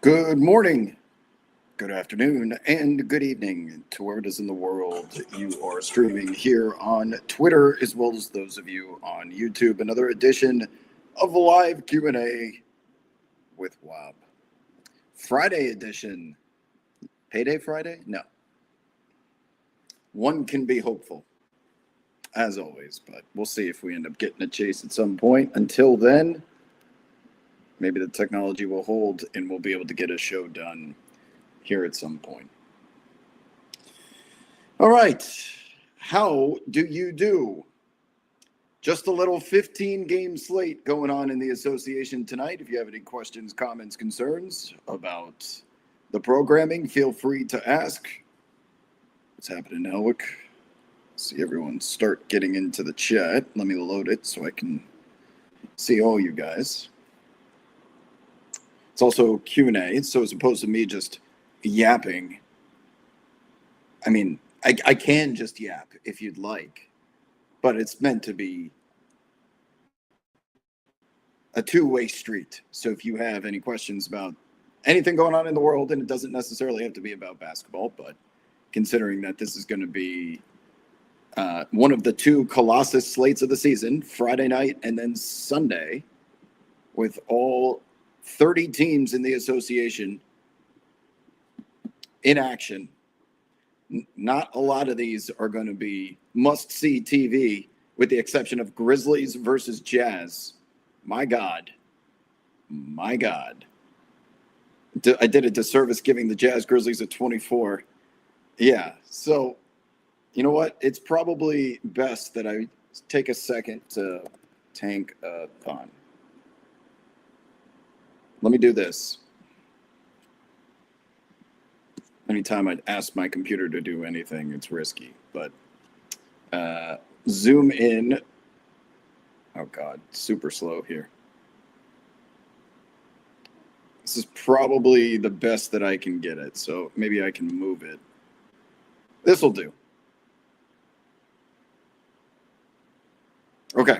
Good morning, good afternoon, and good evening to where it is in the world you are streaming here on Twitter, as well as those of you on YouTube. Another edition of Live Q&A with Wob. Friday edition. Payday Friday? No. One can be hopeful, as always, but we'll see if we end up getting a chase at some point. Until then, maybe the technology will hold and we'll be able to get a show done here at some point. All right. How do you do? Just a little 15-game slate going on in the association tonight. If you have any questions, comments, concerns about the programming, feel free to ask. What's happening, Elwick? See everyone start getting into the chat. Let me load it so I can see all you guys. It's also Q&A, so as opposed to me just yapping, I mean, I can just yap if you'd like, but it's meant to be a two-way street. So if you have any questions about anything going on in the world, and it doesn't necessarily have to be about basketball, but considering that this is going to be one of the two Colossus slates of the season, Friday night and then Sunday, with all 30 teams in the association in action. Not a lot of these are going to be must-see TV, with the exception of Grizzlies versus Jazz. My God. My God. I did a disservice giving the Jazz Grizzlies a 24. Yeah, so you know what? It's probably best that I take a second to tank a pun. Let me do this. Anytime I ask my computer to do anything, it's risky. But zoom in. Oh, God. Super slow here. This is probably the best that I can get it. So maybe I can move it. This will do. Okay.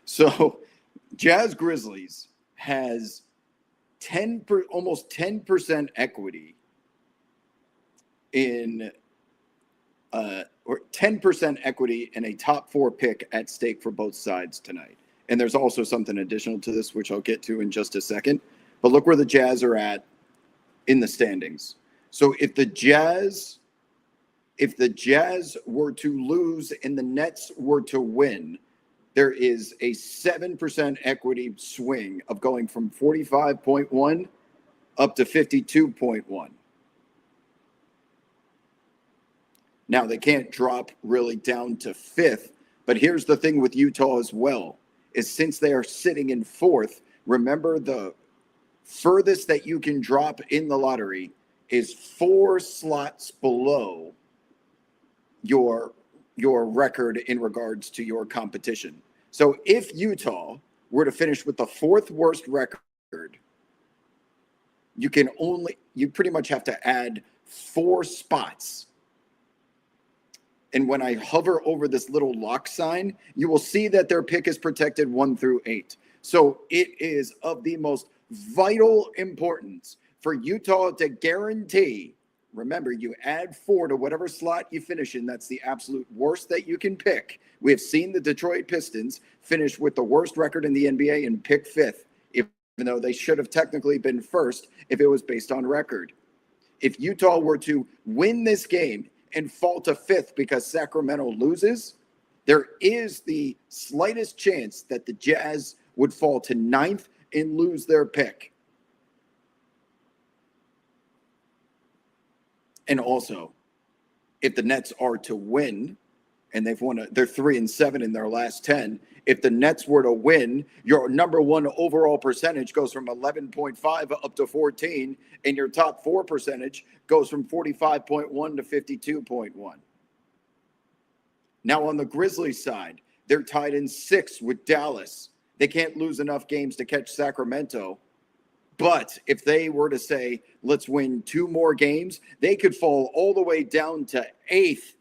So Jazz Grizzlies has almost 10% equity in or 10% equity in a top four pick at stake for both sides tonight. And there's also something additional to this, which I'll get to in just a second. But look where the Jazz are at in the standings. So if the Jazz were to lose and the Nets were to win, there is a 7% equity swing of going from 45.1 up to 52.1. Now, they can't drop really down to fifth, but here's the thing with Utah as well, is since they are sitting in fourth, remember the furthest that you can drop in the lottery is 4 slots below your record in regards to your competition. So if Utah were to finish with the fourth worst record, you pretty much have to add 4 spots. And when I hover over this little lock sign, you will see that their pick is protected 1 through 8. So it is of the most vital importance for Utah to guarantee. Remember, you add 4 to whatever slot you finish in. That's the absolute worst that you can pick. We have seen the Detroit Pistons finish with the worst record in the NBA and pick 5th, even though they should have technically been first if it was based on record. If Utah were to win this game and fall to 5th because Sacramento loses, there is the slightest chance that the Jazz would fall to 9th and lose their pick. And also, if the Nets are to win, and they're 3-7 in their last 10, if the Nets were to win, your number one overall percentage goes from 11.5 up to 14, and your top 4 percentage goes from 45.1 to 52.1. Now on the Grizzlies side, they're tied in 6th with Dallas. They can't lose enough games to catch Sacramento. But if they were to say, let's win 2 more games, they could fall all the way down to 8th.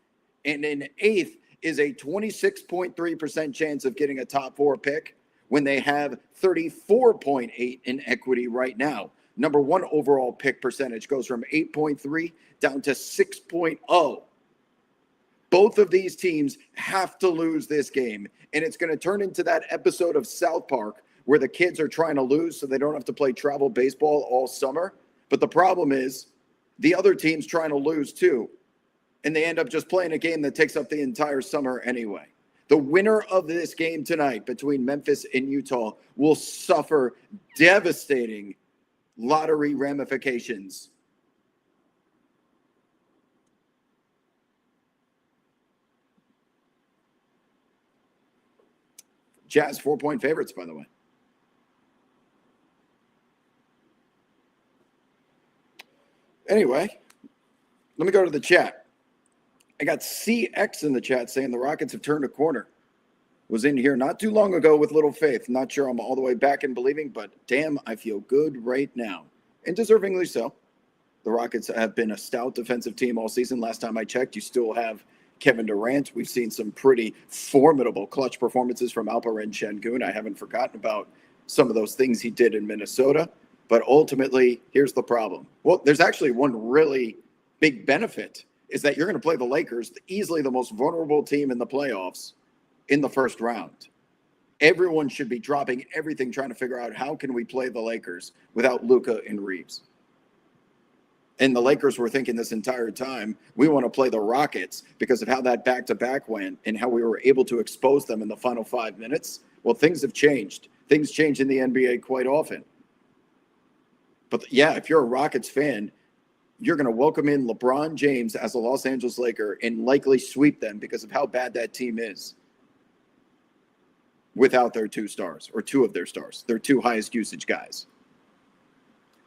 And in 8th is a 26.3% chance of getting a top 4 pick when they have 34.8 in equity right now. Number one overall pick percentage goes from 8.3 down to 6.0. Both of these teams have to lose this game, and it's going to turn into that episode of South Park where the kids are trying to lose so they don't have to play travel baseball all summer. But the problem is the other team's trying to lose too, and they end up just playing a game that takes up the entire summer anyway. The winner of this game tonight between Memphis and Utah will suffer devastating lottery ramifications. Jazz 4-point favorites, by the way. Anyway, let me go to the chat. I got CX in the chat saying the Rockets have turned a corner. Was in here not too long ago with little faith. Not sure I'm all the way back in believing, but damn, I feel good right now. And deservingly so. The Rockets have been a stout defensive team all season. Last time I checked, you still have Kevin Durant. We've seen some pretty formidable clutch performances from Alperen Şengün. I haven't forgotten about some of those things he did in Minnesota. But ultimately, here's the problem. Well, there's actually one really big benefit is that you're going to play the Lakers, easily the most vulnerable team in the playoffs, in the first round. Everyone should be dropping everything, trying to figure out how can we play the Lakers without Luka and Reeves. And the Lakers were thinking this entire time, we want to play the Rockets because of how that back-to-back went and how we were able to expose them in the final 5 minutes. Well, things have changed. Things change in the NBA quite often. But yeah, if you're a Rockets fan, you're going to welcome in LeBron James as a Los Angeles Laker and likely sweep them because of how bad that team is without their two stars or two of their stars, their two highest usage guys.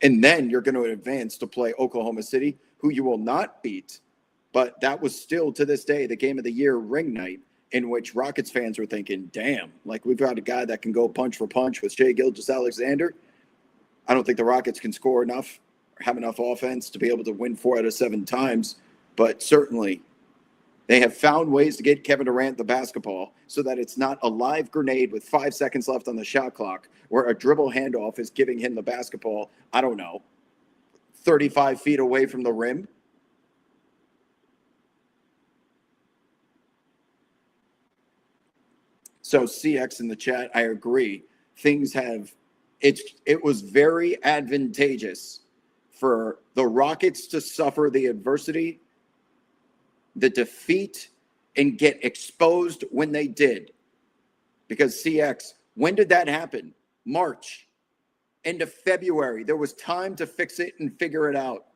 And then you're going to advance to play Oklahoma City, who you will not beat. But that was still, to this day, the game of the year ring night in which Rockets fans were thinking, damn, like we've got a guy that can go punch for punch with Shai Gilgeous-Alexander. I don't think the Rockets can score enough or have enough offense to be able to win 4 out of 7 times. But certainly they have found ways to get Kevin Durant the basketball so that it's not a live grenade with 5 seconds left on the shot clock where a dribble handoff is giving him the basketball, I don't know, 35 feet away from the rim. So CX in the chat, I agree. Things have, it was very advantageous for the Rockets to suffer the adversity, the defeat, and get exposed when they did. Because CX, when did that happen? March, end of February. There was time to fix it and figure it out.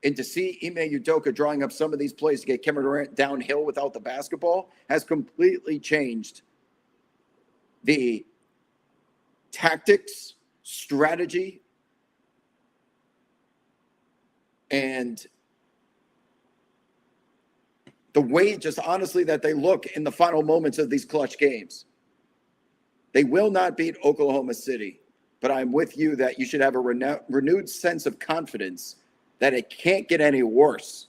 And to see Ime Udoka drawing up some of these plays to get Kevin Durant downhill without the basketball has completely changed the tactics, strategy, and the way just honestly that they look in the final moments of these clutch games. They will not beat Oklahoma City, but I'm with you that you should have a renewed sense of confidence that it can't get any worse.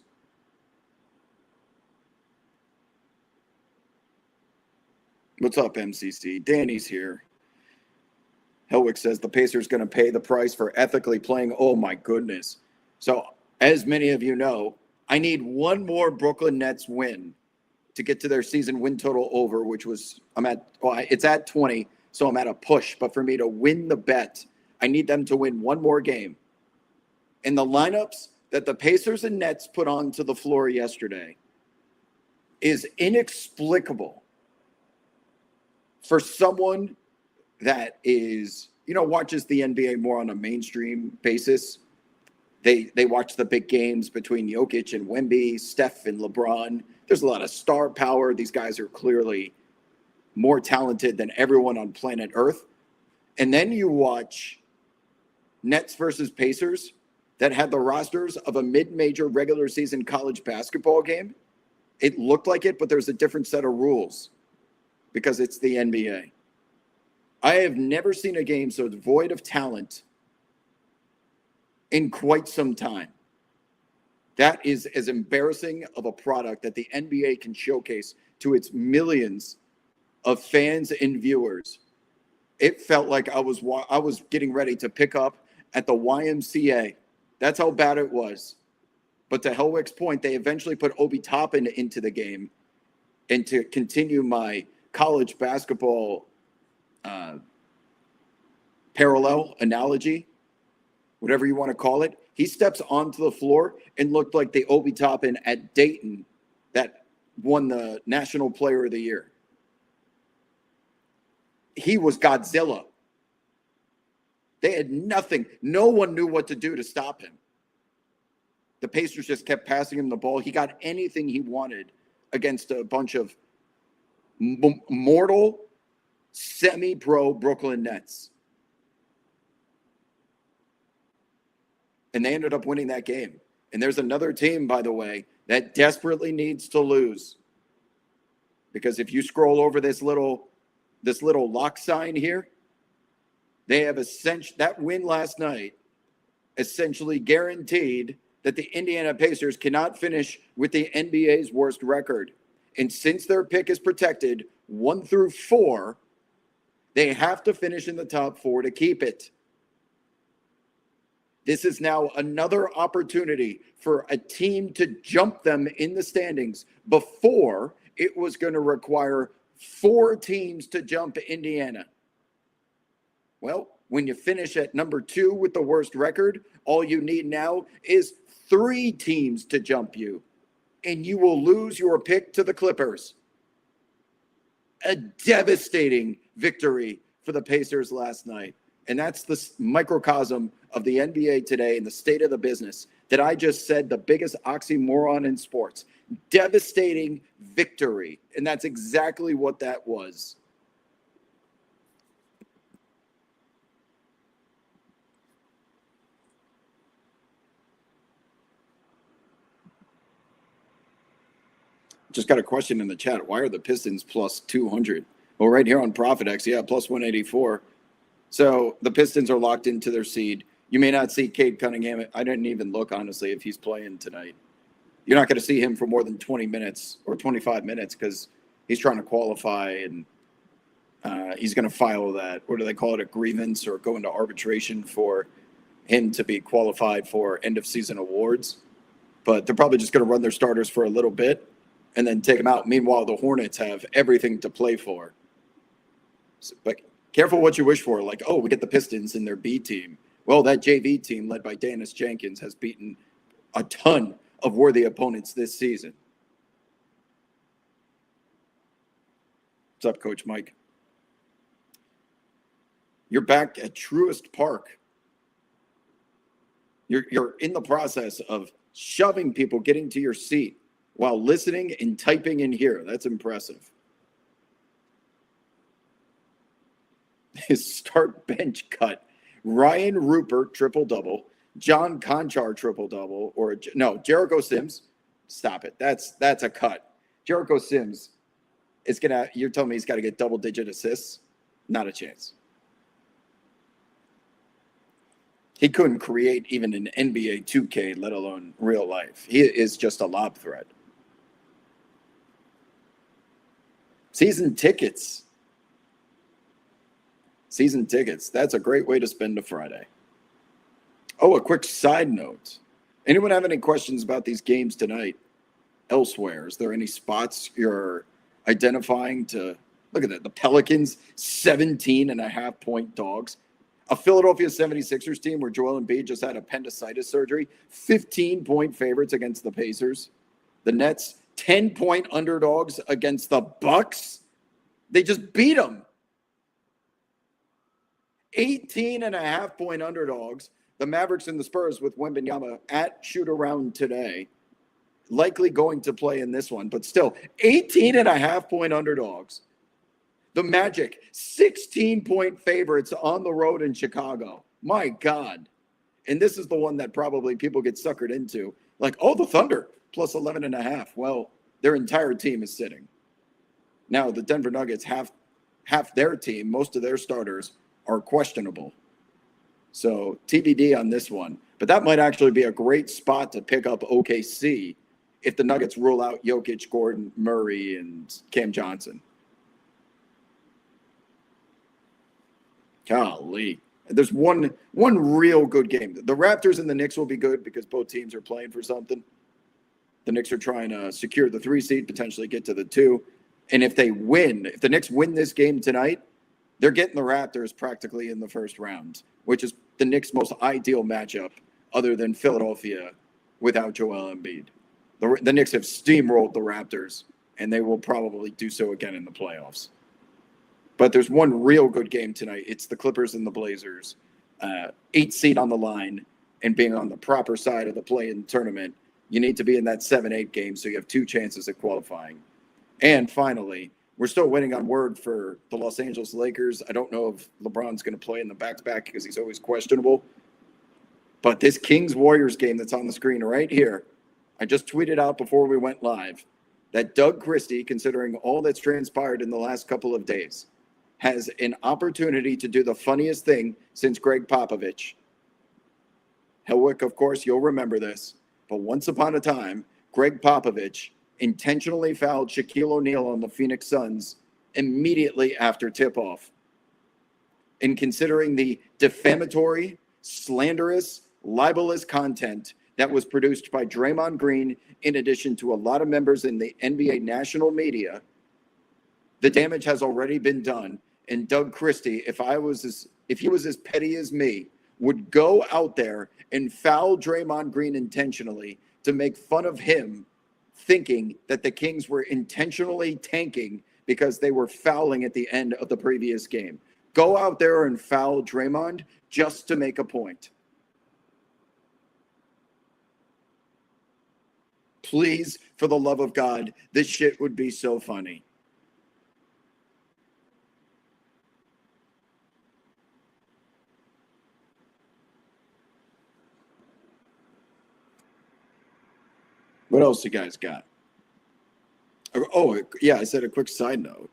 What's up, MCC? Danny's here. Helwick says the Pacers going to pay the price for ethically playing. Oh, my goodness. So, as many of you know, I need one more Brooklyn Nets win to get to their season win total over, which was, it's at 20, so I'm at a push. But for me to win the bet, I need them to win one more game. And the lineups that the Pacers and Nets put onto the floor yesterday is inexplicable for someone that is, watches the NBA more on a mainstream basis. They watch the big games between Jokic and Wemby, Steph and LeBron. There's a lot of star power. These guys are clearly more talented than everyone on planet Earth. And then you watch Nets versus Pacers that had the rosters of a mid-major regular season college basketball game. It looked like it, but there's a different set of rules because it's the NBA. I have never seen a game so devoid of talent in quite some time. That is as embarrassing of a product that the NBA can showcase to its millions of fans and viewers. It felt like I was getting ready to pick up at the YMCA. That's how bad it was. But to Hellwick's point, they eventually put Obi Toppin into the game. And to continue my college basketball parallel analogy, whatever you want to call it, he steps onto the floor and looked like the Obi Toppin at Dayton that won the National Player of the Year. He was Godzilla. They had nothing. No one knew what to do to stop him. The Pacers just kept passing him the ball. He got anything he wanted against a bunch of mortal, semi-pro Brooklyn Nets. And they ended up winning that game. And there's another team, by the way, that desperately needs to lose. Because if you scroll over this little lock sign here, they have that win last night essentially guaranteed that the Indiana Pacers cannot finish with the NBA's worst record. And since their pick is protected 1 through 4, they have to finish in the top 4 to keep it. This is now another opportunity for a team to jump them in the standings. Before, it was going to require 4 teams to jump Indiana. Well, when you finish at number 2 with the worst record, all you need now is 3 teams to jump you, and you will lose your pick to the Clippers. A devastating victory for the Pacers last night. And that's the microcosm of the NBA today and the state of the business that I just said, the biggest oxymoron in sports. Devastating victory. And that's exactly what that was. Just got a question in the chat. Why are the Pistons plus 200? Well, right here on ProfitX, yeah, plus 184. So the Pistons are locked into their seed. You may not see Cade Cunningham. I didn't even look, honestly, if he's playing tonight. You're not going to see him for more than 20 minutes or 25 minutes because he's trying to qualify, and he's going to file that, what do they call it, a grievance or go into arbitration for him to be qualified for end-of-season awards. But they're probably just going to run their starters for a little bit and then take them out. Meanwhile, the Hornets have everything to play for. So, but careful what you wish for. Like, oh, we get the Pistons in their B team. Well, that JV team led by Dennis Jenkins has beaten a ton of worthy opponents this season. What's up, Coach Mike? You're back at Truist Park. You're in the process of shoving people getting to your seat while listening and typing in here. That's impressive. His start bench cut. Ryan Rupert, triple-double. John Conchar, triple-double. Or, no, Jericho Sims. Stop it. That's a cut. Jericho Sims is going to – you're telling me he's got to get double-digit assists? Not a chance. He couldn't create even an NBA 2K, let alone real life. He is just a lob threat. Season tickets. Season tickets. That's a great way to spend a Friday. Oh, a quick side note. Anyone have any questions about these games tonight elsewhere? Is there any spots you're identifying to look at that? The Pelicans, 17.5-point dogs. A Philadelphia 76ers team where Joel Embiid just had appendicitis surgery, 15-point favorites against the Pacers. The Nets, 10-point underdogs against the Bucks. They just beat them. 18.5-point underdogs. The Mavericks and the Spurs with Wembanyama at shoot-around today. Likely going to play in this one, but still, 18.5-point underdogs. The Magic, 16-point favorites on the road in Chicago. My God. And this is the one that probably people get suckered into. Like, oh, the Thunder, plus 11.5. Well, their entire team is sitting. Now, the Denver Nuggets, half their team, most of their starters are questionable. So TBD on this one. But that might actually be a great spot to pick up OKC if the Nuggets rule out Jokic, Gordon, Murray, and Cam Johnson. Golly. There's one real good game. The Raptors and the Knicks will be good because both teams are playing for something. The Knicks are trying to secure the 3 seed, potentially get to the 2. And if the Knicks win this game tonight, they're getting the Raptors practically in the first round, which is the Knicks' most ideal matchup other than Philadelphia without Joel Embiid. The Knicks have steamrolled the Raptors, and they will probably do so again in the playoffs. But there's one real good game tonight. It's the Clippers and the Blazers. 8 seed on the line, and being on the proper side of the play-in tournament, you need to be in that 7-8 game, so you have 2 chances at qualifying. And finally, we're still waiting on word for the Los Angeles Lakers. I don't know if LeBron's going to play in the back-to-back because he's always questionable. But this Kings-Warriors game that's on the screen right here, I just tweeted out before we went live that Doug Christie, considering all that's transpired in the last couple of days, has an opportunity to do the funniest thing since Greg Popovich. Helwick, of course, you'll remember this, but once upon a time, Greg Popovich intentionally fouled Shaquille O'Neal on the Phoenix Suns immediately after tip-off. And considering the defamatory, slanderous, libelous content that was produced by Draymond Green, in addition to a lot of members in the NBA national media, the damage has already been done. And Doug Christie, if he was as petty as me, would go out there and foul Draymond Green intentionally to make fun of him, thinking that the Kings were intentionally tanking because they were fouling at the end of the previous game. Go out there and foul Draymond just to make a point. Please, for the love of God, this shit would be so funny. What else you guys got? Oh, yeah, I said a quick side note.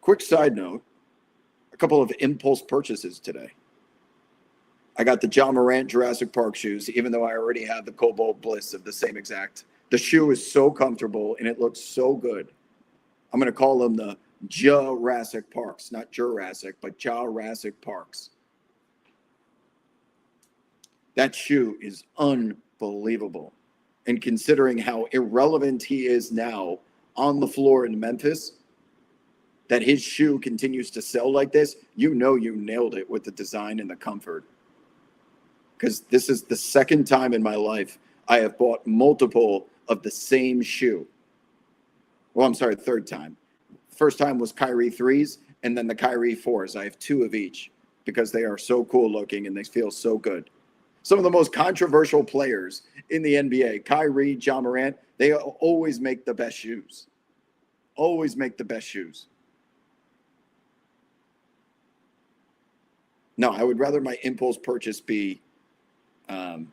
A couple of impulse purchases today. I got the Ja Morant Jurassic Park shoes, even though I already have the Cobalt Bliss of the same exact. The shoe is so comfortable, and it looks so good. I'm going to call them the Jurassic Parks. Not Jurassic, but Jurassic Parks. That shoe is unbelievable. And considering how irrelevant he is now on the floor in Memphis, that his shoe continues to sell like this, you know you nailed it with the design and the comfort. Because this is the second time in my life I have bought multiple of the same shoe. Well, I'm sorry, third time. First time was Kyrie 3s, and then the Kyrie 4s. I have 2 of each because they are so cool looking and they feel so good. Some of the most controversial players in the NBA, Kyrie, Ja Morant, they always make the best shoes. Always make the best shoes. No, I would rather my impulse purchase be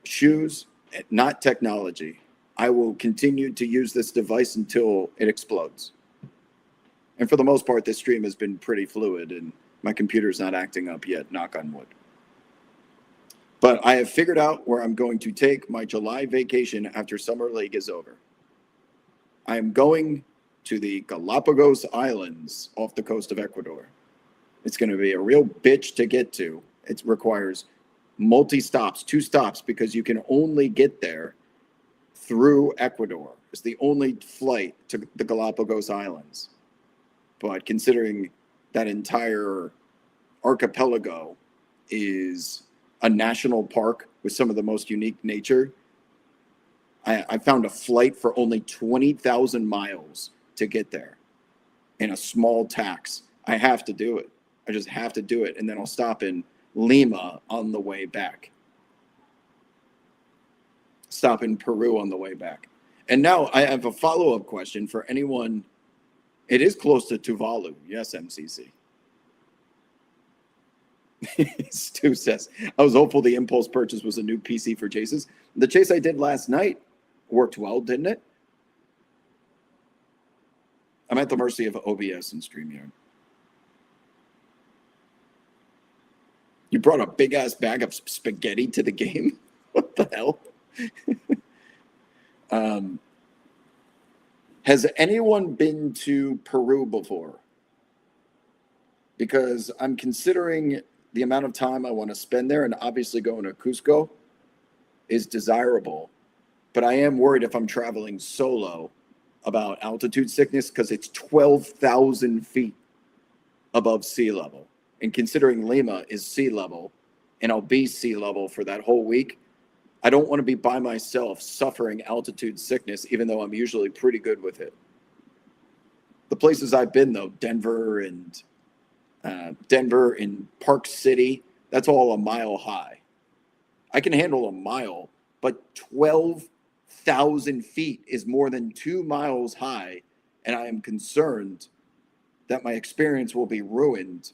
shoes, not technology. I will continue to use this device until it explodes. And for the most part, this stream has been pretty fluid, and my computer's not acting up yet, knock on wood. But I have figured out where I'm going to take my July vacation after Summer League is over. I am going to the Galapagos Islands off the coast of Ecuador. It's going to be a real bitch to get to. It requires multi-stops, 2 stops, because you can only get there through Ecuador. It's the only flight to the Galapagos Islands. But considering that entire archipelago is a national park with some of the most unique nature, I found a flight for only 20,000 miles to get there and a small tax. I have to do it. I just have to do it. And then I'll stop in Lima on the way back. Stop in Peru on the way back. And now I have a follow-up question for anyone. It is close to Tuvalu. Yes, MCC. Stu says, I was hopeful the impulse purchase was a new PC for Chase's. The chase I did last night worked well, didn't it? I'm at the mercy of OBS and StreamYard. You brought a big-ass bag of spaghetti to the game? What the hell? Has anyone been to Peru before? Because I'm considering the amount of time I want to spend there, and obviously going to Cusco is desirable. But I am worried if I'm traveling solo about altitude sickness because it's 12,000 feet above sea level. And considering Lima is sea level and I'll be sea level for that whole week, I don't want to be by myself suffering altitude sickness, even though I'm usually pretty good with it. The places I've been, though, Denver and Park City, that's all a mile high. I can handle a mile, but 12,000 feet is more than 2 miles high, and I am concerned that my experience will be ruined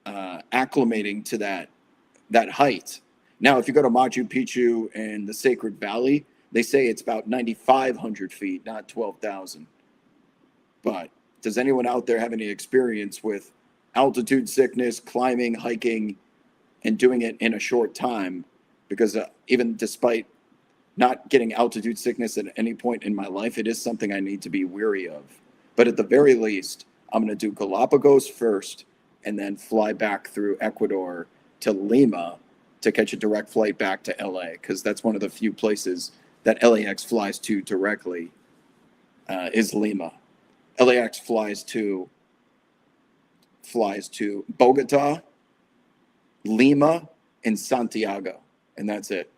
acclimating to that height. Now, if you go to Machu Picchu and the Sacred Valley, they say it's about 9,500 feet, not 12,000. But does anyone out there have any experience with altitude sickness, climbing, hiking, and doing it in a short time? Because even despite not getting altitude sickness at any point in my life, it is something I need to be weary of. But at the very least, I'm going to do Galapagos first and then fly back through Ecuador to Lima to catch a direct flight back to LA, because that's one of the few places that LAX flies to directly is Lima. LAX flies to Bogota, Lima, and Santiago, and that's it.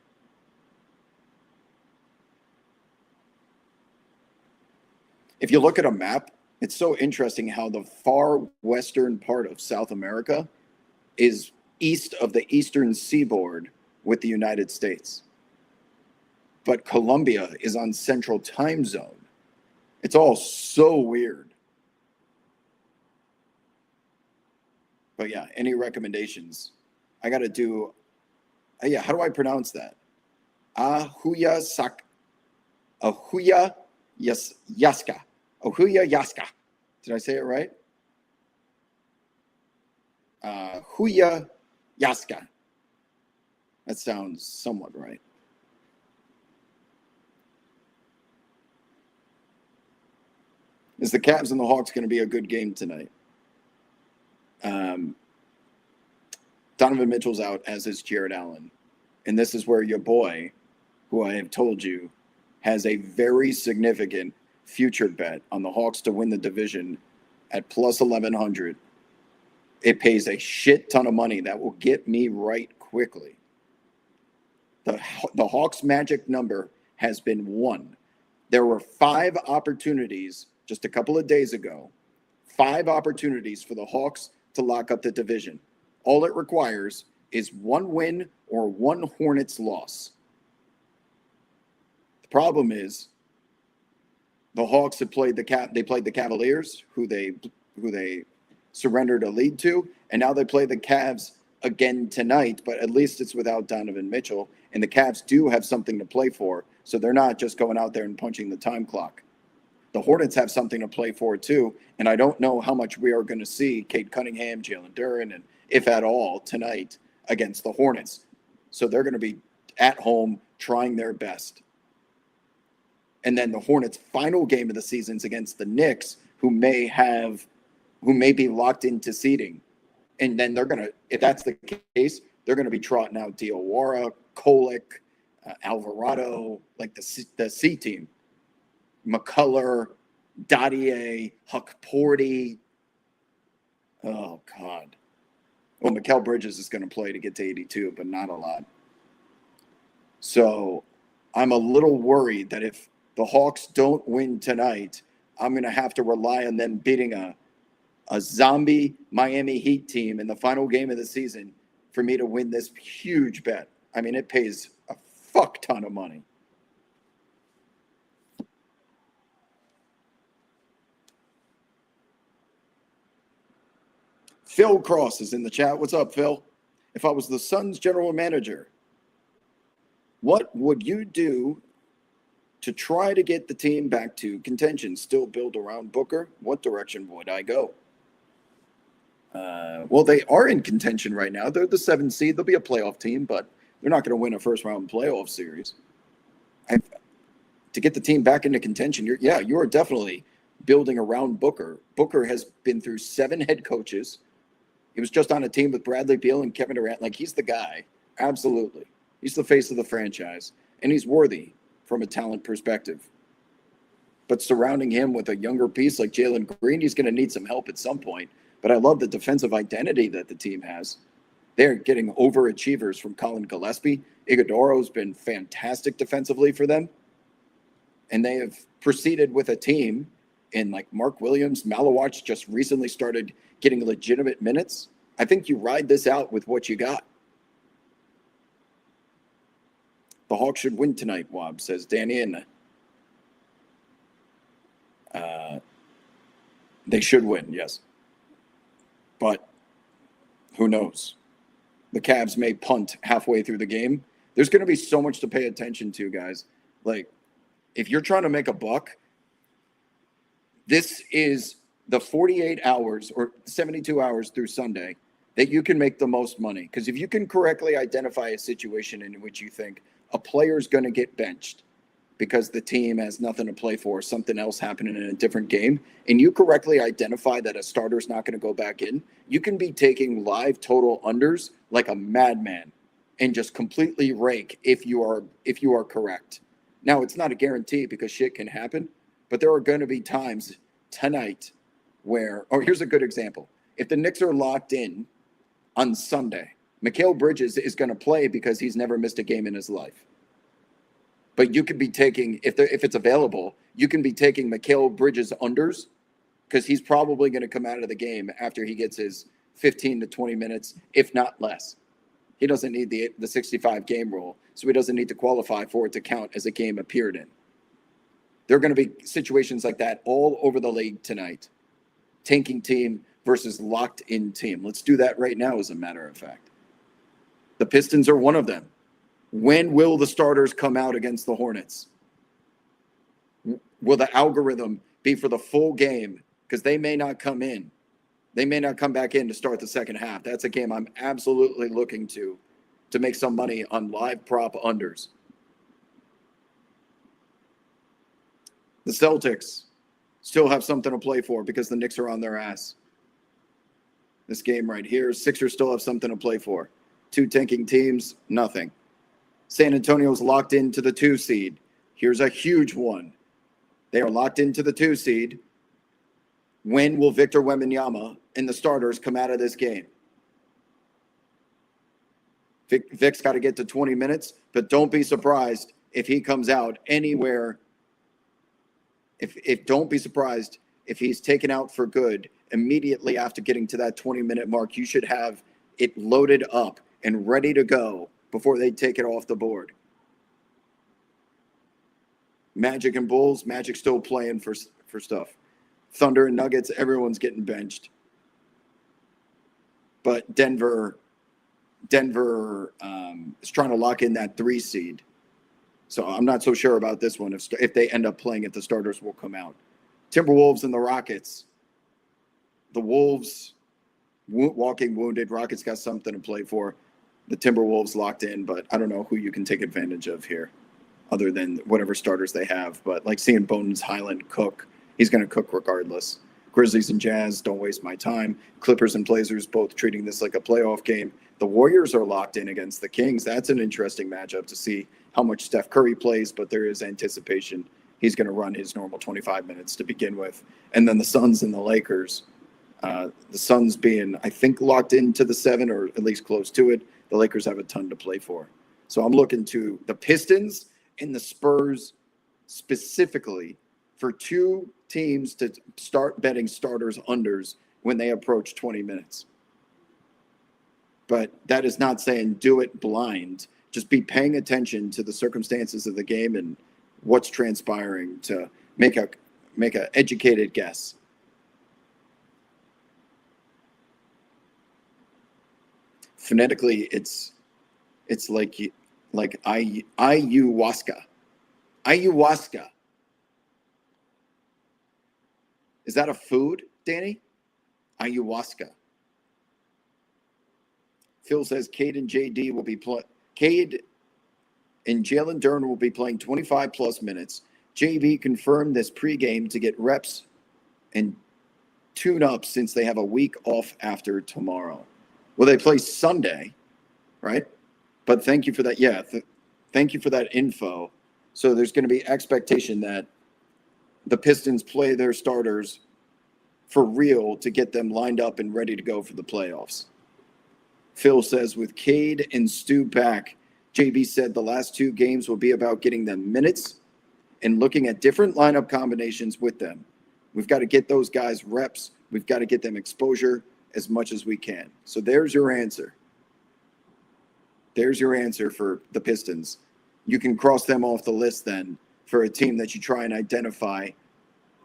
If you look at a map, it's so interesting how the far western part of South America is east of the eastern seaboard with the United States. But Colombia is on Central Time Zone. It's all so weird. But yeah, any recommendations? I got to do, how do I pronounce that? Ahuya Yaska. Ahuya Yaska. Did I say it right? Huya Yaska. That sounds somewhat right. Is the Cavs and the Hawks going to be a good game tonight? Donovan Mitchell's out, as is Jared Allen. And this is where your boy, who I have told you, has a very significant future bet on the Hawks to win the division at plus 1,100. It pays a shit ton of money that will get me right quickly. The Hawks' magic number has been 1. There were 5 opportunities just a couple of days ago, 5 opportunities for the Hawks to lock up the division. All it requires is 1 win or 1 Hornets loss. The problem is the Hawks have played the Cavaliers, who they surrendered a lead to, and now they play the Cavs again tonight, but at least it's without Donovan Mitchell, and the Cavs do have something to play for, so they're not just going out there and punching the time clock. The Hornets have something to play for too, and I don't know how much we are going to see Cade Cunningham, Jalen Duren, and if at all, tonight against the Hornets. So they're going to be at home trying their best. And then the Hornets' final game of the season is against the Knicks, who may be locked into seeding. And then they're going to, if that's the case, they're going to be trotting out Diawara, Kolek, Alvarado, like the C team. McCullough, Dadier, Huck Porty. Oh, God. Well, Mikal Bridges is going to play to get to 82, but not a lot. So I'm a little worried that if the Hawks don't win tonight, I'm going to have to rely on them beating a zombie Miami Heat team in the final game of the season for me to win this huge bet. I mean, it pays a fuck ton of money. Phil Cross is in the chat. What's up, Phil? If I was the Suns general manager, what would you do to try to get the team back to contention? Still build around Booker? What direction would I go? Well, they are in contention right now. They're the 7th seed. They'll be a playoff team, but they're not going to win a first-round playoff series. To get the team back into contention, you are definitely building around Booker. Booker has been through 7 head coaches. He was just on a team with Bradley Beal and Kevin Durant. Like, he's the guy. Absolutely. He's the face of the franchise, and he's worthy from a talent perspective. But surrounding him with a younger piece like Jalen Green, he's going to need some help at some point. But I love the defensive identity that the team has. They're getting overachievers from Colin Gillespie. Iguodala's been fantastic defensively for them. And they have proceeded with a team in like Mark Williams. Malawatch just recently started getting legitimate minutes. I think you ride this out with what you got. The Hawks should win tonight, Wob, says Danny. And they should win, yes. But who knows? The Cavs may punt halfway through the game. There's going to be so much to pay attention to, guys. Like, if you're trying to make a buck, this is the 48 hours or 72 hours through Sunday that you can make the most money. Because if you can correctly identify a situation in which you think a player's going to get benched because the team has nothing to play for, something else happening in a different game, and you correctly identify that a starter's not going to go back in, you can be taking live total unders like a madman and just completely rake if you are correct. Now, it's not a guarantee because shit can happen, but there are going to be times tonight where, here's a good example. If the Knicks are locked in on Sunday, Mikal Bridges is going to play because he's never missed a game in his life. But you could be taking, if it's available, you can be taking Mikal Bridges unders because he's probably going to come out of the game after he gets his 15 to 20 minutes, if not less. He doesn't need the 65 game rule, so he doesn't need to qualify for it to count as a game appeared in. There are going to be situations like that all over the league tonight. Tanking team versus locked in team. Let's do that right now, as a matter of fact. The Pistons are one of them. When will the starters come out against the Hornets? Will the algorithm be for the full game? Because they may not come in. They may not come back in to start the second half. That's a game I'm absolutely looking to make some money on live prop unders. The Celtics still have something to play for because the Knicks are on their ass. This game right here, Sixers still have something to play for. Two tanking teams, nothing. San Antonio's locked into the 2 seed. Here's a huge one. They are locked into the 2 seed. When will Victor Wembanyama and the starters come out of this game? Vic's got to get to 20 minutes, but don't be surprised if he comes out anywhere. Don't be surprised if he's taken out for good immediately after getting to that 20-minute mark. You should have it loaded up and ready to go before they take it off the board. Magic and Bulls, Magic still playing for stuff. Thunder and Nuggets, everyone's getting benched. But Denver is trying to lock in that 3 seed. So I'm not so sure about this one. If they end up playing it, the starters will come out. Timberwolves and the Rockets. The Wolves walking wounded. Rockets got something to play for. The Timberwolves locked in, but I don't know who you can take advantage of here other than whatever starters they have. But like seeing Bones Highland cook, he's going to cook regardless. Grizzlies and Jazz, don't waste my time. Clippers and Blazers both treating this like a playoff game. The Warriors are locked in against the Kings. That's an interesting matchup to see how much Steph Curry plays, but there is anticipation he's going to run his normal 25 minutes to begin with. And then the Suns and the Lakers. The Suns being, I think, locked into the 7 or at least close to it. The Lakers have a ton to play for. So I'm looking to the Pistons and the Spurs specifically for 2 teams to start betting starters unders when they approach 20 minutes. But that is not saying do it blind. Just be paying attention to the circumstances of the game and what's transpiring to make a educated guess. Phonetically, it's like ayahuasca. Ayahuasca. Is that a food, Danny? Ayahuasca. Phil says Cade and JD will be Cade and Jalen Duren will be playing 25-plus minutes. JB confirmed this pregame to get reps, and tune up since they have a week off after tomorrow. Well, they play Sunday, right? But thank you for that. Yeah, thank you for that info. So there's going to be expectation that the Pistons play their starters for real to get them lined up and ready to go for the playoffs. Phil says, with Cade and Stu back, JB said the last 2 games will be about getting them minutes and looking at different lineup combinations with them. We've got to get those guys reps. We've got to get them exposure as much as we can. So there's your answer. There's your answer for the Pistons. You can cross them off the list then for a team that you try and identify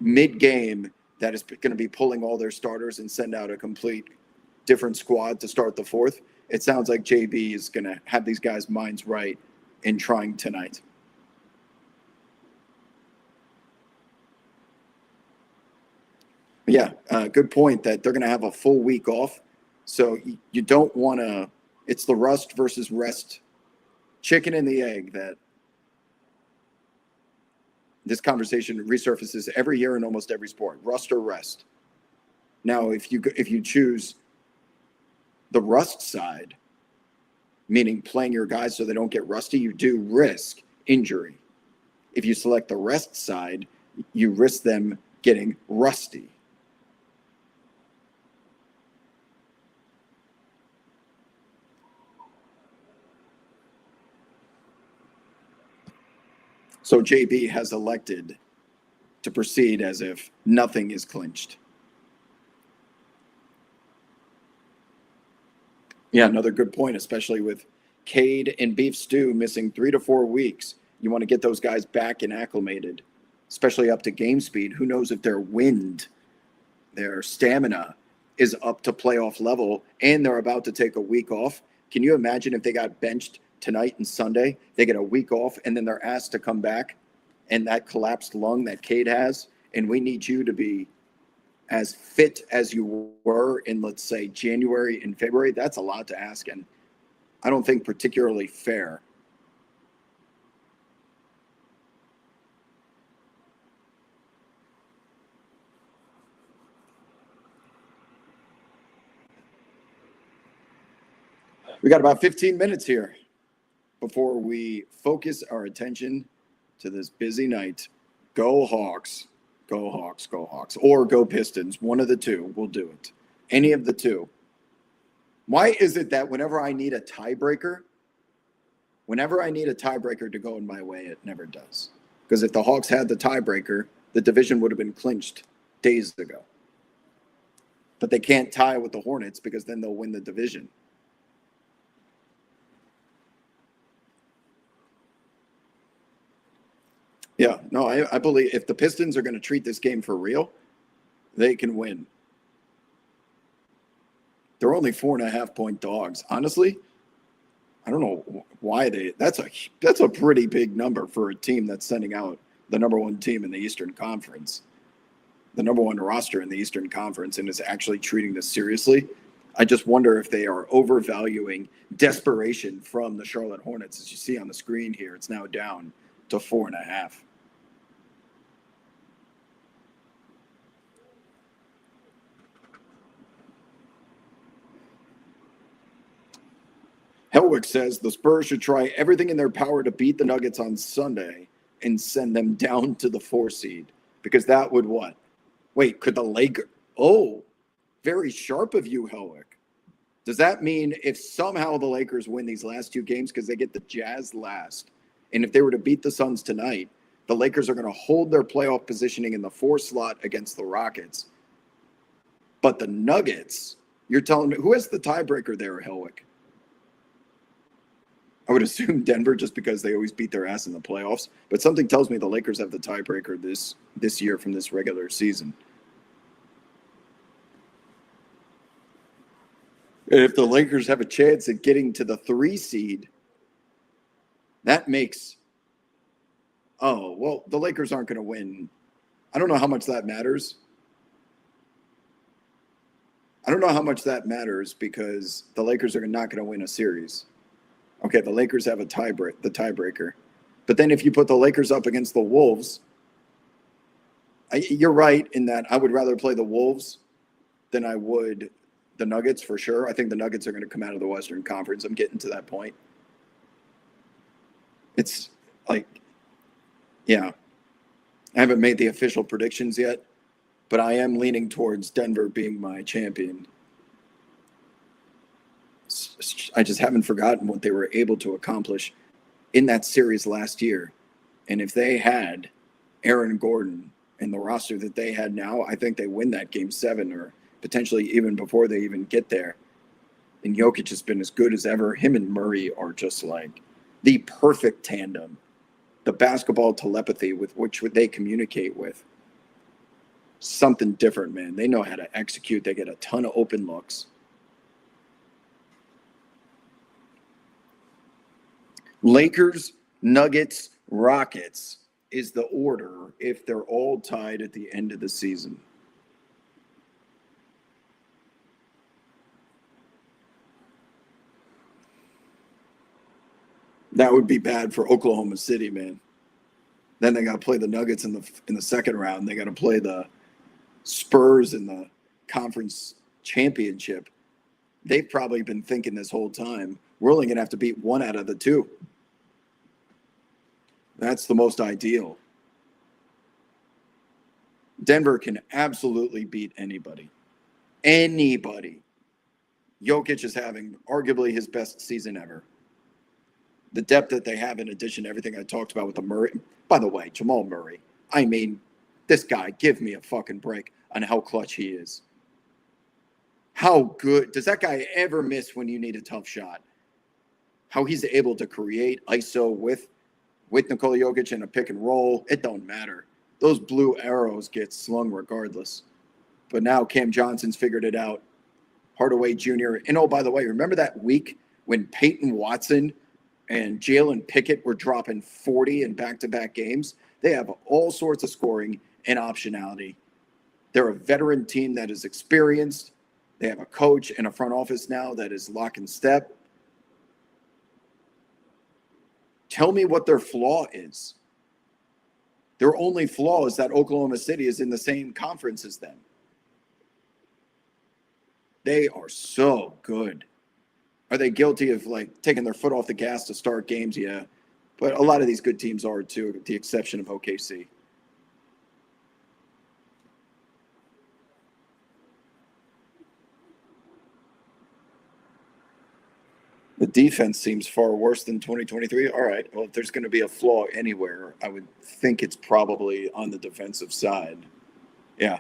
mid-game that is going to be pulling all their starters and send out a complete different squad to start the fourth. It sounds like JB is going to have these guys' minds right in trying tonight. Yeah, good point that they're going to have a full week off. So you don't want to – it's the rust versus rest, chicken and the egg, that this conversation resurfaces every year in almost every sport, rust or rest. Now, if you choose the rust side, meaning playing your guys so they don't get rusty, you do risk injury. If you select the rest side, you risk them getting rusty. So JB has elected to proceed as if nothing is clinched. Yeah, another good point, especially with Cade and Beef Stew missing 3 to 4 weeks. You want to get those guys back and acclimated, especially up to game speed. Who knows if their wind, their stamina is up to playoff level, and they're about to take a week off. Can you imagine if they got benched tonight and Sunday, they get a week off, and then they're asked to come back, and that collapsed lung that Cade has, and we need you to be as fit as you were in, let's say, January and February? That's a lot to ask, and I don't think particularly fair. We got about 15 minutes here before we focus our attention to this busy night. Go Hawks, go Hawks, go Hawks, or go Pistons. One of the two will do it. Any of the two. Why is it that whenever I need a tiebreaker to go in my way, it never does? Because if the Hawks had the tiebreaker, the division would have been clinched days ago. But they can't tie with the Hornets because then they'll win the division. Yeah, no, I believe if the Pistons are going to treat this game for real, they can win. They're only 4.5-point dogs. Honestly, I don't know why that's a pretty big number for a team that's sending out the number one team in the Eastern Conference, the number one roster in the Eastern Conference, and is actually treating this seriously. I just wonder if they are overvaluing desperation from the Charlotte Hornets. As you see on the screen here, it's now down to 4.5. Helwick says the Spurs should try everything in their power to beat the Nuggets on Sunday and send them down to the 4 seed, because that would what? Wait, could the Lakers? Oh, very sharp of you, Helwick. Does that mean if somehow the Lakers win these last 2 games because they get the Jazz last, and if they were to beat the Suns tonight, the Lakers are going to hold their playoff positioning in the 4 slot against the Rockets? But the Nuggets, you're telling me, who has the tiebreaker there, Helwick? I would assume Denver, just because they always beat their ass in the playoffs. But something tells me the Lakers have the tiebreaker this year from this regular season. And if the Lakers have a chance at getting to the 3 seed, that makes – oh, well, the Lakers aren't going to win. I don't know how much that matters. Because the Lakers are not going to win a series. Okay, the Lakers have the tiebreaker. But then if you put the Lakers up against the Wolves, you're right in that I would rather play the Wolves than I would the Nuggets for sure. I think the Nuggets are going to come out of the Western Conference. I'm getting to that point. It's like, yeah, I haven't made the official predictions yet, but I am leaning towards Denver being my champion. I just haven't forgotten what they were able to accomplish in that series last year. And if they had Aaron Gordon and the roster that they had now, I think they win that game 7 or potentially even before they even get there. And Jokic has been as good as ever. Him and Murray are just like the perfect tandem. The basketball telepathy with which they communicate with. Something different, man. They know how to execute. They get a ton of open looks. Lakers, Nuggets, Rockets is the order if they're all tied at the end of the season. That would be bad for Oklahoma City, man. Then they got to play the Nuggets in the second round. They got to play the Spurs in the conference championship. They've probably been thinking this whole time, we're only going to have to beat one out of the two. That's the most ideal. Denver can absolutely beat anybody. Anybody. Jokic is having arguably his best season ever. The depth that they have, in addition to everything I talked about with the Murray. By the way, Jamal Murray. I mean, this guy, give me a fucking break on how clutch he is. How good. Does that guy ever miss when you need a tough shot? How he's able to create ISO with Nikola Jokic in a pick and roll. It don't matter. Those blue arrows get slung regardless. But now Cam Johnson's figured it out. Hardaway Jr. And oh, by the way, remember that week when Peyton Watson and Jalen Pickett were dropping 40 in back-to-back games? They have all sorts of scoring and optionality. They're a veteran team that is experienced. They have a coach and a front office now that is lock and step. Tell me what their flaw is. Their only flaw is that Oklahoma City is in the same conference as them. They are so good. Are they guilty of like taking their foot off the gas to start games? Yeah. But a lot of these good teams are too, with the exception of OKC. The defense seems far worse than 2023. All right. Well, if there's going to be a flaw anywhere, I would think it's probably on the defensive side. Yeah.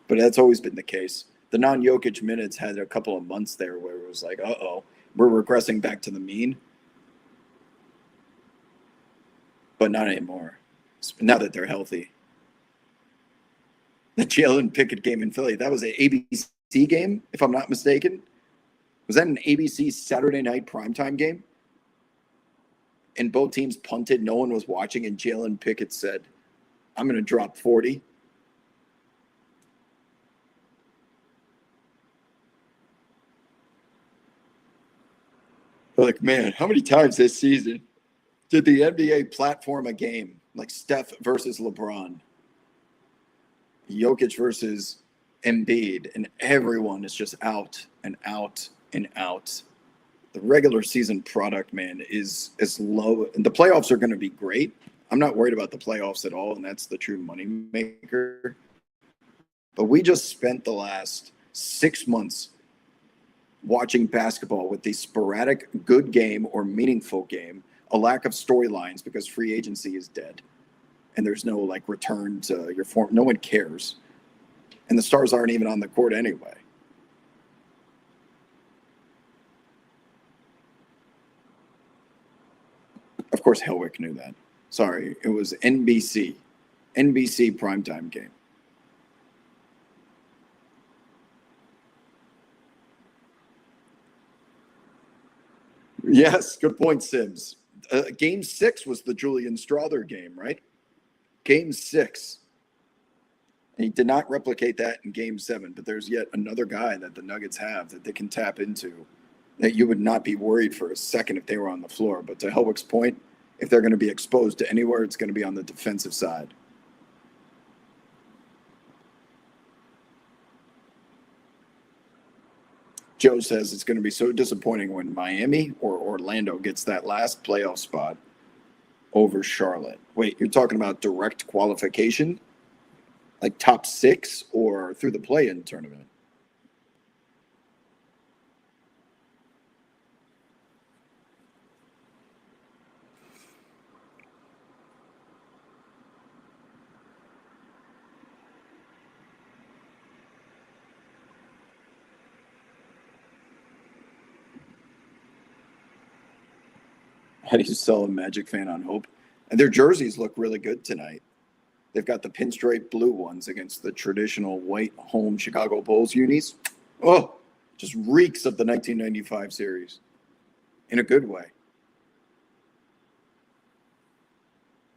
But that's always been the case. The non-Jokic minutes had a couple of months there where it was like, uh-oh, we're regressing back to the mean. But not anymore. Now that they're healthy. The Jalen Pickett game in Philly, that was an ABC game, if I'm not mistaken. Was that an ABC Saturday night primetime game? And both teams punted. No one was watching. And Jalen Pickett said, I'm going to drop 40. Like, man, how many times this season did the NBA platform a game like Steph versus LeBron, Jokic versus Embiid, and everyone is just out and out and out? The regular season product, man, is as low. And the playoffs are going to be great. I'm not worried about the playoffs at all, and that's the true money maker. But we just spent the last 6 months watching basketball with the sporadic good game or meaningful game, a lack of storylines because free agency is dead. And there's no like return to your form. No one cares. And the stars aren't even on the court anyway. Of course, Helwick knew that. Sorry, it was NBC primetime game. Yes, good point, Sims. Game 6 was the Julian Strother game, right? Game 6. And he did not replicate that in Game 7, but there's yet another guy that the Nuggets have that they can tap into that you would not be worried for a second if they were on the floor. But to Helwick's point, if they're going to be exposed to anywhere, it's going to be on the defensive side. Joe says it's going to be so disappointing when Miami or Orlando gets that last playoff spot over Charlotte. Wait, you're talking about direct qualification? Like top 6 or through the play-in tournament? How do you sell a Magic fan on hope? And their jerseys look really good tonight. They've got the pinstripe blue ones against the traditional white home Chicago Bulls unis. Oh, just reeks of the 1995 series in a good way.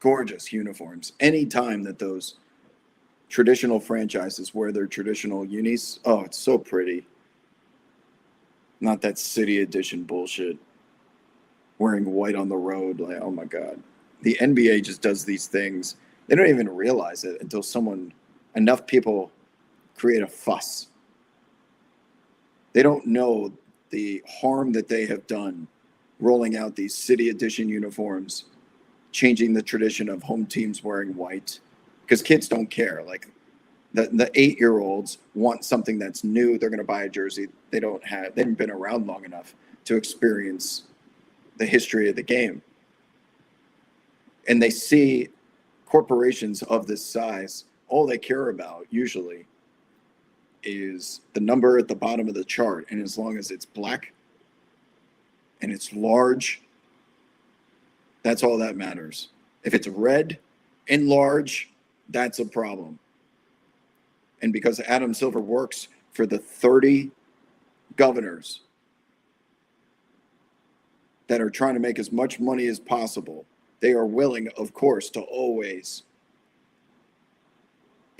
Gorgeous uniforms. Anytime that those traditional franchises wear their traditional unis, oh, it's so pretty. Not that city edition bullshit. Wearing white on the road, like, oh my God. The NBA just does these things. They don't even realize it until enough people create a fuss. They don't know the harm that they have done rolling out these city edition uniforms, changing the tradition of home teams wearing white, because kids don't care. Like the 8-year-olds want something that's new. They're going to buy a jersey. They haven't been around long enough to experience the history of the game. And they see corporations of this size, all they care about usually is the number at the bottom of the chart. And as long as it's black and it's large, that's all that matters. If it's red and large, that's a problem. And because Adam Silver works for the 30 governors that are trying to make as much money as possible, they are willing, of course, to always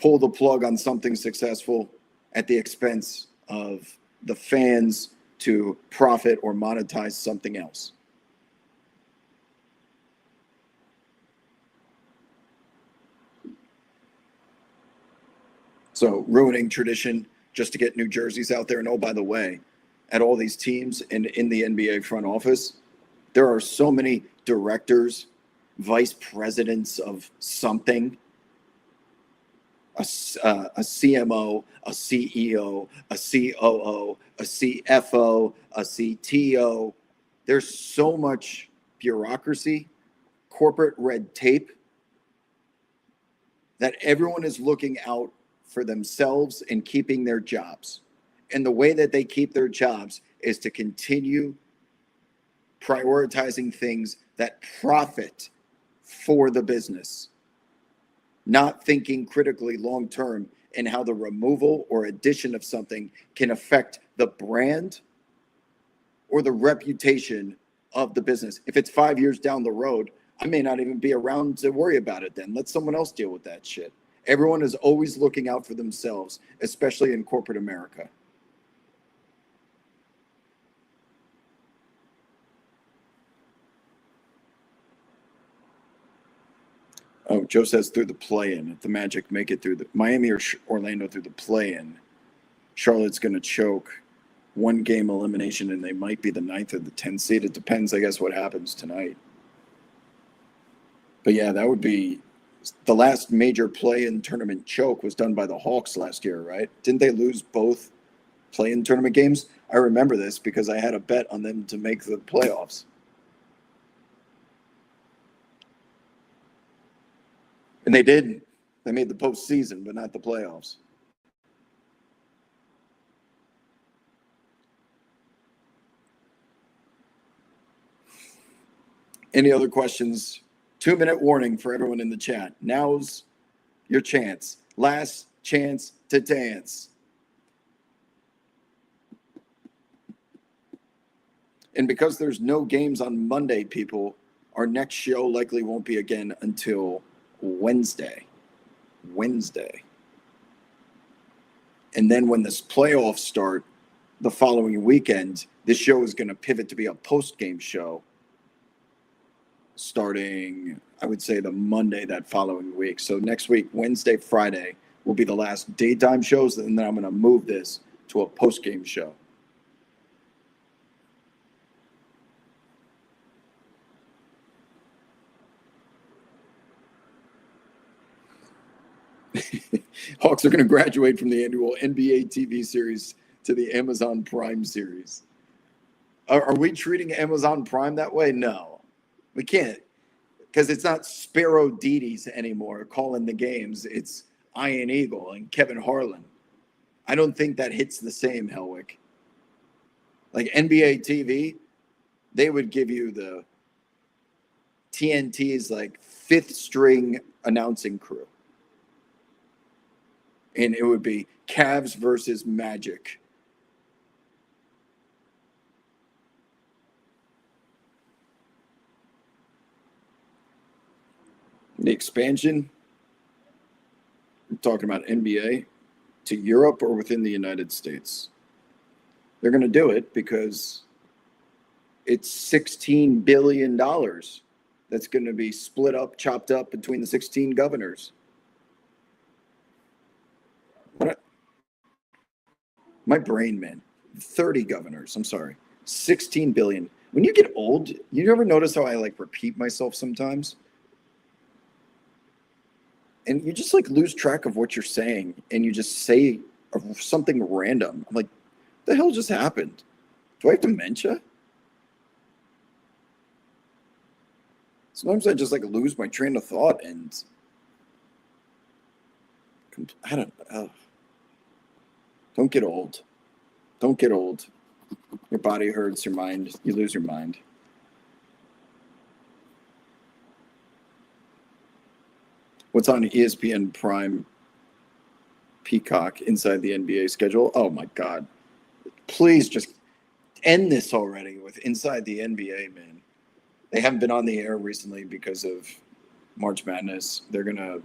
pull the plug on something successful at the expense of the fans to profit or monetize something else. So ruining tradition just to get new jerseys out there. And oh, by the way, at all these teams and in the NBA front office, there are so many directors, vice presidents of something, a CMO, a CEO, a COO, a CFO, a CTO. There's so much bureaucracy, corporate red tape, that everyone is looking out for themselves and keeping their jobs. And the way that they keep their jobs is to continue prioritizing things that profit for the business, not thinking critically long term in how the removal or addition of something can affect the brand or the reputation of the business. If it's 5 years down the road, I may not even be around to worry about it then. Let someone else deal with that shit. Everyone is always looking out for themselves, especially in corporate America. Oh, Joe says through the play-in. If the Magic make it through the Miami or Orlando through the play-in, Charlotte's going to choke. 1-game elimination, and they might be the 9th or the 10th seed. It depends, I guess, what happens tonight. But yeah, that would be the last major play-in tournament choke was done by the Hawks last year, right? Didn't they lose both play-in tournament games? I remember this because I had a bet on them to make the playoffs. And they did. They made the postseason, but not the playoffs. Any other questions? 2-minute warning for everyone in the chat. Now's your chance. Last chance to dance. And because there's no games on Monday, people, our next show likely won't be again until Wednesday. And then when this playoffs start the following weekend, this show is going to pivot to be a post-game show starting, I would say, the Monday that following week. So next week, Wednesday, Friday, will be the last daytime shows, and then I'm going to move this to a post-game show. Hawks are going to graduate from the annual NBA TV series to the Amazon Prime series. Are we treating Amazon Prime that way? No, we can't, because it's not Sparrow Deities anymore calling the games. It's Ian Eagle and Kevin Harlan. I don't think that hits the same, Helwick. Like NBA TV, they would give you the TNT's like fifth string announcing crew. And it would be Cavs versus Magic. The expansion, I'm talking about NBA, to Europe or within the United States. They're going to do it because it's $16 billion that's going to be split up, chopped up between the 16 governors. What? My brain, man. 30 governors. I'm sorry. 16 billion. When you get old, you ever notice how I like repeat myself sometimes? And you just like lose track of what you're saying, and you just say something random. I'm like, the hell just happened? Do I have dementia? Sometimes I just like lose my train of thought and I don't get old. Don't get old. Your body hurts, your mind, you lose your mind. What's on ESPN Prime Peacock inside the NBA schedule? Oh my God. Please just end this already with Inside the NBA, man. They haven't been on the air recently because of March Madness. They're gonna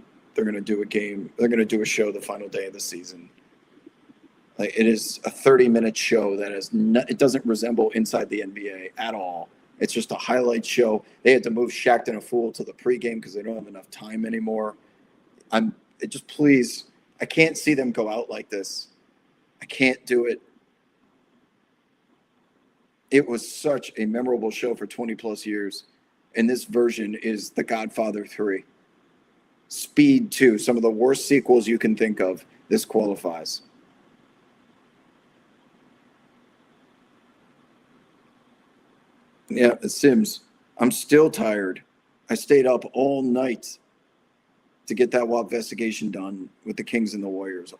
do a game. They're gonna do a show the final day of the season. Like, it is a 30-minute show that is it doesn't resemble Inside the NBA at all. It's just a highlight show. They had to move Shaqtin' a Fool to the pregame because they don't have enough time anymore. Please, I can't see them go out like this. I can't do it. It was such a memorable show for 20 plus years. And this version is The Godfather 3. Speed 2, some of the worst sequels you can think of. This qualifies. Yeah, Sims. I'm still tired. I stayed up all night to get that WAP investigation done with the Kings and the Warriors.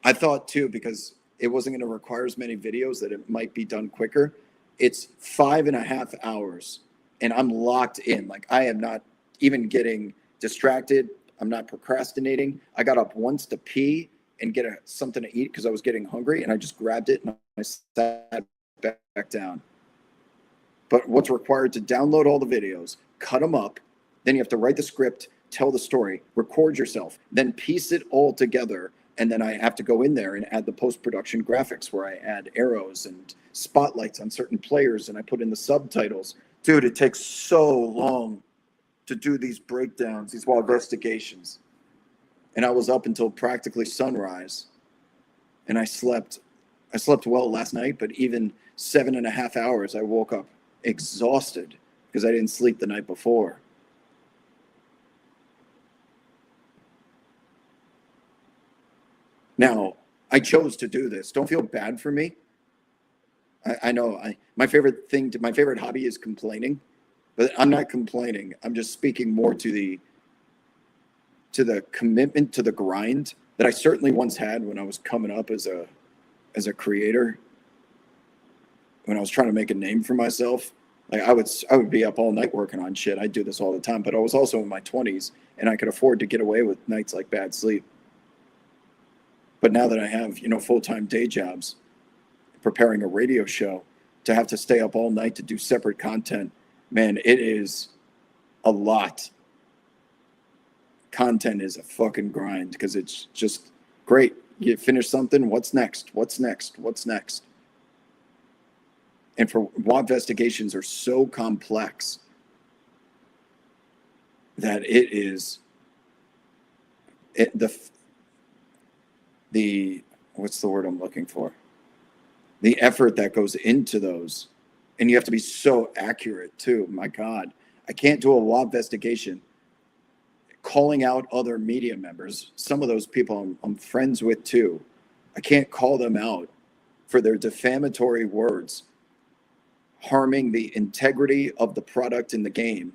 I thought too, because it wasn't going to require as many videos, that it might be done quicker. It's 5.5 hours and I'm locked in. Like, I am not even getting distracted. I'm not procrastinating. I got up once to pee and get something to eat because I was getting hungry, and I just grabbed it and I sat back down. But what's required to download all the videos, cut them up, then you have to write the script, tell the story, record yourself, then piece it all together. And then I have to go in there and add the post-production graphics where I add arrows and spotlights on certain players, and I put in the subtitles. Dude, it takes so long to do these breakdowns, these WAP investigations. And I was up until practically sunrise, and I slept well last night, but even 7.5 hours, I woke up exhausted because I didn't sleep the night before. Now, I chose to do this. Don't feel bad for me. I know my favorite hobby is complaining, but I'm not complaining. I'm just speaking more to the commitment to the grind that I certainly once had when I was coming up as a creator. When I was trying to make a name for myself, like I would be up all night working on shit. I do this all the time, but I was also in my 20s and I could afford to get away with nights like bad sleep. But now that I have, full-time day jobs, preparing a radio show, to have to stay up all night to do separate content, man, it is a lot. Content is a fucking grind because it's just great. You finish something, what's next? What's next? What's next? And for WAP investigations are so complex that it is the what's the word I'm looking for? The effort that goes into those. And you have to be so accurate too. My God, I can't do a WAP investigation calling out other media members. Some of those people I'm friends with too. I can't call them out for their defamatory words harming the integrity of the product in the game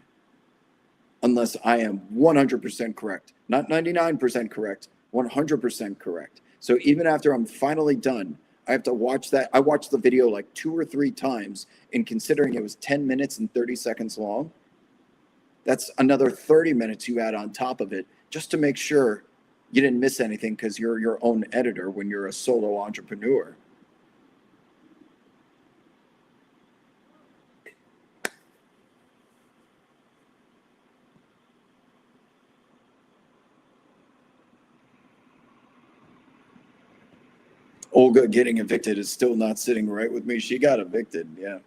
unless I am 100% correct. Not 99% correct, 100% correct. So even after I'm finally done, I have to watch that. I watched the video like 2 or 3 times, and considering it was 10 minutes and 30 seconds long, that's another 30 minutes you add on top of it just to make sure you didn't miss anything because you're your own editor when you're a solo entrepreneur. Olga getting evicted is still not sitting right with me. She got evicted, yeah.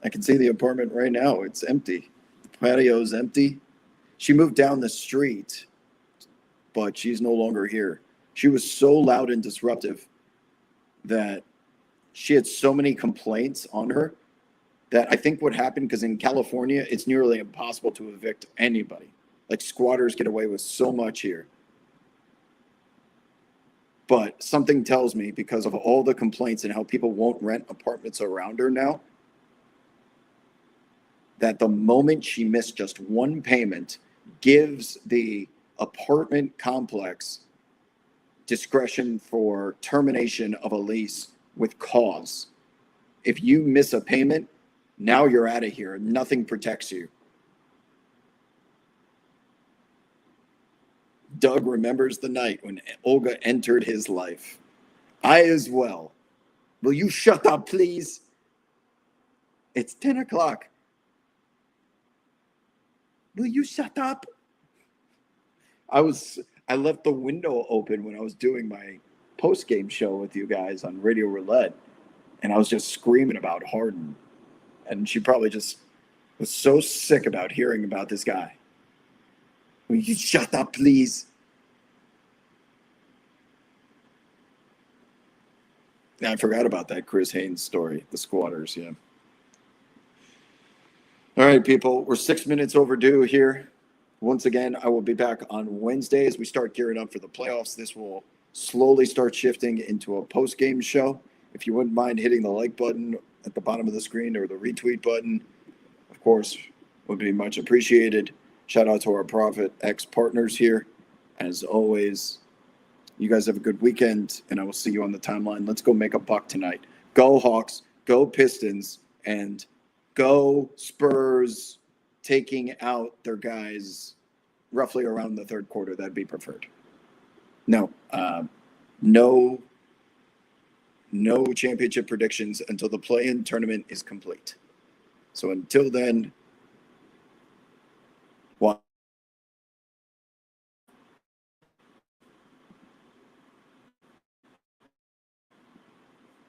I can see the apartment right now. It's empty. The patio's empty. She moved down the street, but she's no longer here. She was so loud and disruptive that she had so many complaints on her that I think what happened, because in California, it's nearly impossible to evict anybody. Like squatters get away with so much here. But something tells me, because of all the complaints and how people won't rent apartments around her now, that the moment she missed just one payment gives the apartment complex discretion for termination of a lease with cause. If you miss a payment, now you're out of here. Nothing protects you. Doug remembers the night when Olga entered his life. I as well. Will you shut up, please? It's 10 o'clock. Will you shut up? I left the window open when I was doing my post-game show with you guys on Radio Roulette, and I was just screaming about Harden. And she probably just was so sick about hearing about this guy. Will you shut up, please? I forgot about that Chris Haynes story, the squatters, yeah. All right, people, we're 6 minutes overdue here. Once again, I will be back on Wednesday as we start gearing up for the playoffs. This will slowly start shifting into a post-game show. If you wouldn't mind hitting the like button at the bottom of the screen or the retweet button, of course, would be much appreciated. Shout out to our Profit X partners here. As always, you guys have a good weekend, and I will see you on the timeline. Let's go make a buck tonight. Go Hawks, go Pistons, and go Spurs, taking out their guys roughly around the third quarter. That'd be preferred. No championship predictions until the play-in tournament is complete. So until then,